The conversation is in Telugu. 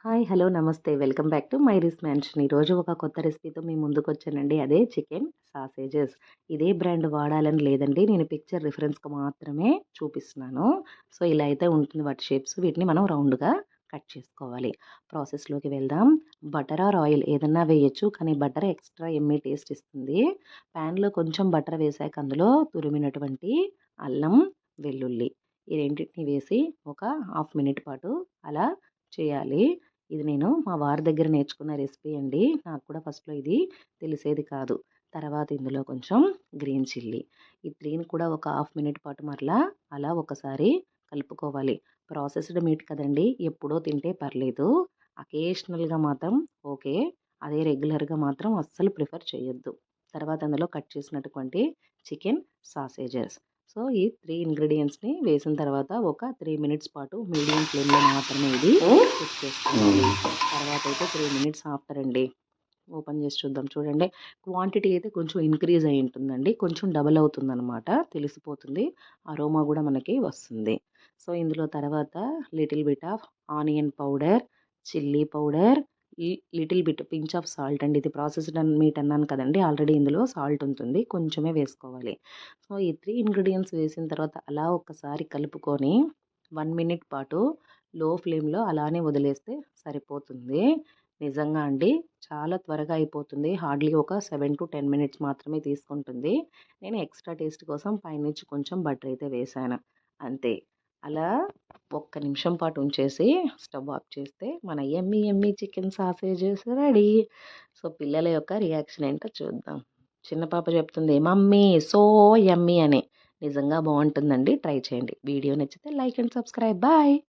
హాయ్! హలో! నమస్తే. Welcome back to Mary's mansion. ఈరోజు ఒక కొత్త రెసిపీతో మీ ముందుకొచ్చానండి. అదే చికెన్ సాసేజెస్. ఇదే బ్రాండ్ వాడాలని లేదండి. నేను పిక్చర్ రిఫరెన్స్‌కి మాత్రమే చూపిస్తున్నాను. సో, ఇలా అయితే ఉంటుంది వాటి షేప్స్. వీటిని మనం రౌండ్‌గా కట్ చేసుకోవాలి. ప్రాసెస్‌లోకి వెళ్దాం. బటర్ ఆర్ ఆయిల్ ఏదన్నా వేయొచ్చు. కానీ బటర్ ఎక్స్ట్రా యమ్మీ టేస్ట్ ఇస్తుంది. ప్యాన్‌లో కొంచెం బటర్ వేశాక అందులో తురిమినటువంటి అల్లం, వెల్లుల్లి ఈ రెండిటిని వేసి ఒక హాఫ్ మినిట్ పాటు అలా చేయాలి. ఇది నేను మా వారి దగ్గర నేర్చుకున్న రెసిపీ అండి. నాకు కూడా ఫస్ట్‌లో ఇది తెలిసేది కాదు. తర్వాత ఇందులో కొంచెం గ్రీన్ చిల్లీ. ఈ 3ని కూడా ఒక హాఫ్ మినిట్ పాటు మరలా అలా ఒకసారి కలుపుకోవాలి. ప్రాసెస్డ్ మీట్ కదండీ! ఎప్పుడో తింటే పర్లేదు. అకేషనల్‌గా మాత్రం ఓకే. అదే రెగ్యులర్‌గా మాత్రం అస్సలు ప్రిఫర్ చేయొద్దు. తర్వాత అందులో కట్ చేసినటువంటి చికెన్ సాసేజెస్. సో, ఈ 3 ఇంగ్రీడియెంట్స్‌ని వేసిన తర్వాత ఒక 3 మినిట్స్ పాటు మీడియం ఫ్లేమ్‌లో మాత్రమే ఇది కుక్ చేసుకోవాలి. తర్వాత అయితే 3 మినిట్స్ ఆఫ్టర్ అండి. ఓపెన్ చేసి చూద్దాం. చూడండి, క్వాంటిటీ అయితే కొంచెం ఇంక్రీజ్ అయ్యి ఉంటుందండి. కొంచెం డబల్ అవుతుందనమాట. తెలిసిపోతుంది. అరోమా కూడా మనకి వస్తుంది. సో, ఇందులో తర్వాత little bit of onion powder, chilli powder, little bit pinch of salt అండి. ఇది ప్రాసెస్డ్ మీట్ అన్నాను కదండీ! ఆల్రెడీ ఇందులో సాల్ట్ ఉంటుంది. కొంచెమే వేసుకోవాలి. సో, ఈ 3 ఇంగ్రీడియెంట్స్ వేసిన తర్వాత అలా ఒక్కసారి కలుపుకొని 1 మినిట్ పాటు లో ఫ్లేమ్‌లో అలానే వదిలేస్తే సరిపోతుంది. నిజంగా అండి చాలా త్వరగా అయిపోతుంది. హార్డ్‌లీ ఒక 7-10 మినిట్స్ మాత్రమే తీసుకుంటుంది. నేను ఎక్స్‌ట్రా టేస్ట్ కోసం పైనుంచి కొంచెం బటర్ అయితే వేశాను. అంతే. అలా ఒక్క నిమిషం పాటు ఉంచేసి స్టవ్ ఆఫ్ చేస్తే మన yummy yummy chicken sausages ready. So, పిల్లల యొక్క రియాక్షన్ ఏంటో చూద్దాం. చిన్న పాప చెప్తుంది, "మమ్మీ సో యమ్మీ" అని. నిజంగా బావుంటుందండి. ట్రై చేయండి. వీడియో నచ్చితే లైక్ అండ్ సబ్స్క్రైబ్. బాయ్.